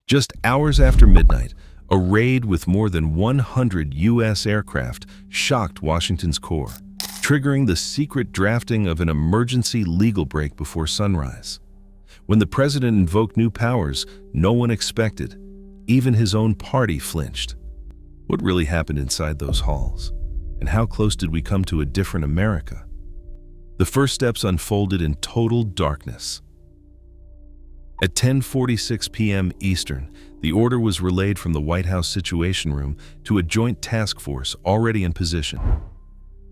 Just hours after midnight, a raid with more than 100 U.S. aircraft shocked Washington's core, triggering the secret drafting of an emergency legal break before sunrise. When the president invoked new powers no one expected, even his own party flinched. What really happened inside those halls? And how close did we come to a different America? The first steps unfolded in total darkness. At 10:46 p.m. Eastern, the order was relayed from the White House Situation Room to a joint task force already in position.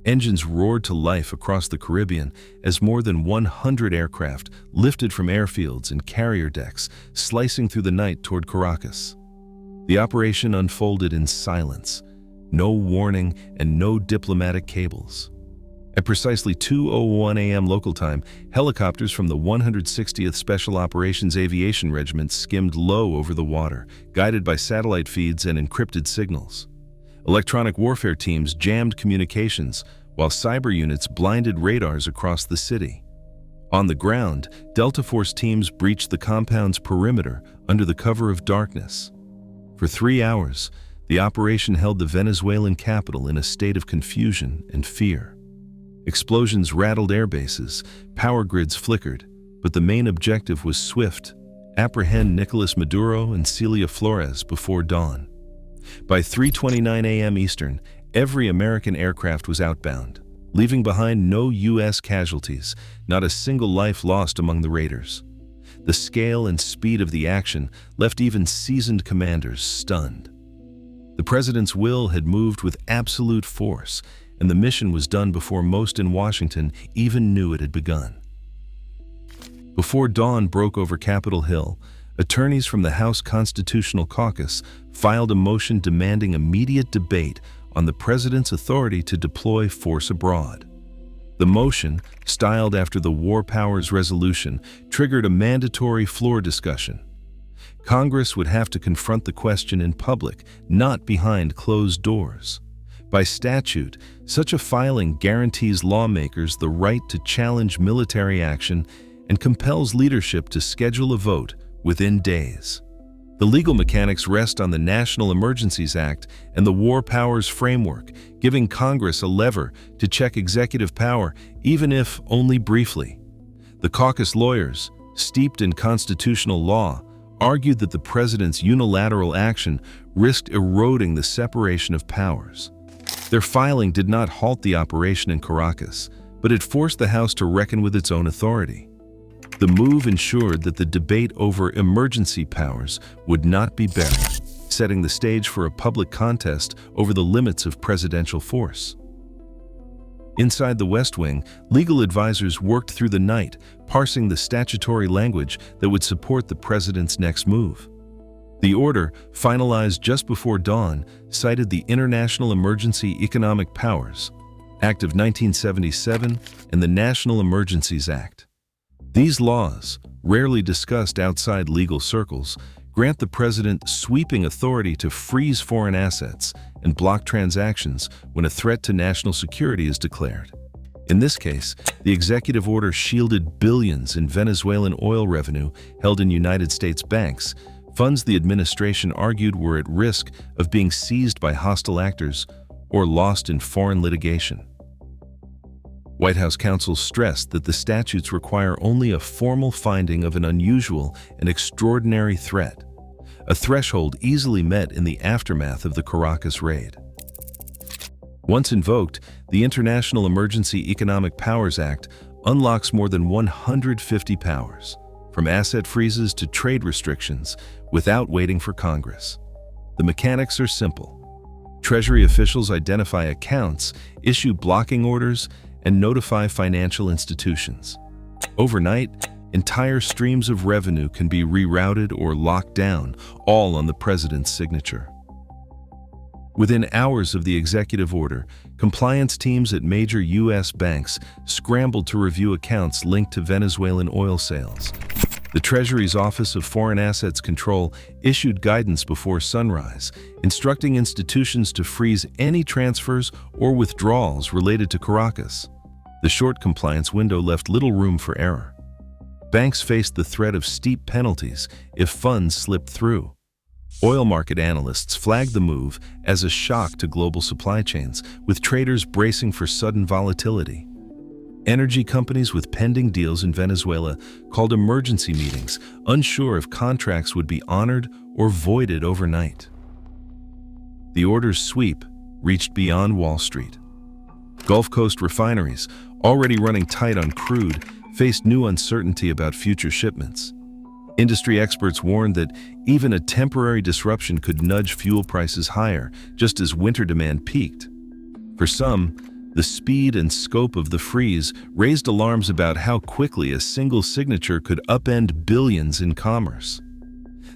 Engines roared to life across the Caribbean as more than 100 aircraft lifted from airfields and carrier decks, slicing through the night toward Caracas. The operation unfolded in silence, no warning and no diplomatic cables. At precisely 2:01 a.m. local time, helicopters from the 160th Special Operations Aviation Regiment skimmed low over the water, guided by satellite feeds and encrypted signals. Electronic warfare teams jammed communications, while cyber units blinded radars across the city. On the ground, Delta Force teams breached the compound's perimeter under the cover of darkness. For 3 hours, the operation held the Venezuelan capital in a state of confusion and fear. Explosions rattled airbases, power grids flickered, but the main objective was swift: apprehend Nicolas Maduro and Celia Flores before dawn. By 3:29 a.m. Eastern, every American aircraft was outbound, leaving behind no U.S. casualties, not a single life lost among the raiders. The scale and speed of the action left even seasoned commanders stunned. The president's will had moved with absolute force, and the mission was done before most in Washington even knew it had begun. Before dawn broke over Capitol Hill, attorneys from the House Constitutional Caucus filed a motion demanding immediate debate on the president's authority to deploy force abroad. The motion, styled after the War Powers Resolution, triggered a mandatory floor discussion. Congress would have to confront the question in public, not behind closed doors. By statute, such a filing guarantees lawmakers the right to challenge military action and compels leadership to schedule a vote within days. The legal mechanics rest on the National Emergencies Act and the War Powers Framework, giving Congress a lever to check executive power, even if only briefly. The caucus lawyers, steeped in constitutional law, argued that the president's unilateral action risked eroding the separation of powers. Their filing did not halt the operation in Caracas, but it forced the House to reckon with its own authority. The move ensured that the debate over emergency powers would not be buried, setting the stage for a public contest over the limits of presidential force. Inside the West Wing, legal advisors worked through the night, parsing the statutory language that would support the president's next move. The order, finalized just before dawn, cited the International Emergency Economic Powers Act of 1977 and the National Emergencies Act. These laws, rarely discussed outside legal circles, grant the president sweeping authority to freeze foreign assets and block transactions when a threat to national security is declared. In this case, the executive order shielded billions in Venezuelan oil revenue held in United States banks, funds the administration argued were at risk of being seized by hostile actors or lost in foreign litigation. White House counsel stressed that the statutes require only a formal finding of an unusual and extraordinary threat, a threshold easily met in the aftermath of the Caracas raid. Once invoked, the International Emergency Economic Powers Act unlocks more than 150 powers, from asset freezes to trade restrictions, without waiting for Congress. The mechanics are simple. Treasury officials identify accounts, issue blocking orders, and notify financial institutions. Overnight, entire streams of revenue can be rerouted or locked down, all on the president's signature. Within hours of the executive order, compliance teams at major U.S. banks scrambled to review accounts linked to Venezuelan oil sales. The Treasury's Office of Foreign Assets Control issued guidance before sunrise, instructing institutions to freeze any transfers or withdrawals related to Caracas. The short compliance window left little room for error. Banks faced the threat of steep penalties if funds slipped through. Oil market analysts flagged the move as a shock to global supply chains, with traders bracing for sudden volatility. Energy companies with pending deals in Venezuela called emergency meetings, unsure if contracts would be honored or voided overnight. The order's sweep reached beyond Wall Street. Gulf Coast refineries, already running tight on crude, faced new uncertainty about future shipments. Industry experts warned that even a temporary disruption could nudge fuel prices higher, just as winter demand peaked. For some, the speed and scope of the freeze raised alarms about how quickly a single signature could upend billions in commerce.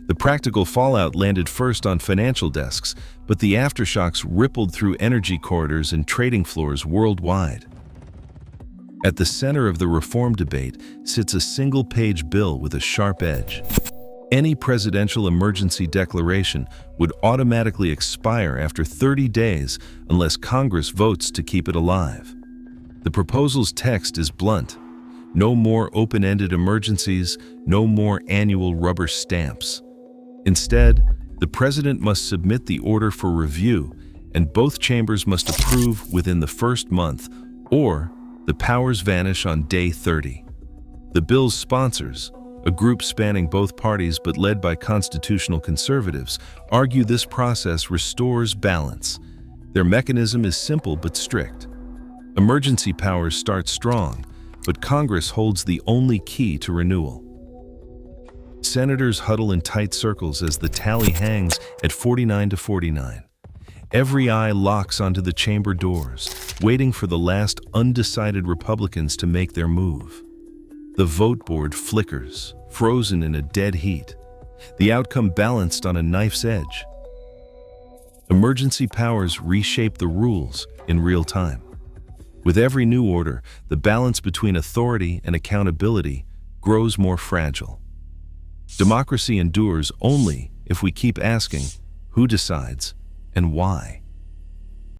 The practical fallout landed first on financial desks, but the aftershocks rippled through energy corridors and trading floors worldwide. At the center of the reform debate sits a single-page bill with a sharp edge. Any presidential emergency declaration would automatically expire after 30 days unless Congress votes to keep it alive. The proposal's text is blunt. No more open-ended emergencies, no more annual rubber stamps. Instead, the president must submit the order for review, and both chambers must approve within the first month, or the powers vanish on day 30. The bill's sponsors, a group spanning both parties but led by constitutional conservatives, argue this process restores balance. Their mechanism is simple but strict. Emergency powers start strong, but Congress holds the only key to renewal. Senators huddle in tight circles as the tally hangs at 49-49. Every eye locks onto the chamber doors, waiting for the last undecided Republicans to make their move. The vote board flickers, frozen in a dead heat, the outcome balanced on a knife's edge. Emergency powers reshape the rules in real time. With every new order, the balance between authority and accountability grows more fragile. Democracy endures only if we keep asking, who decides and why?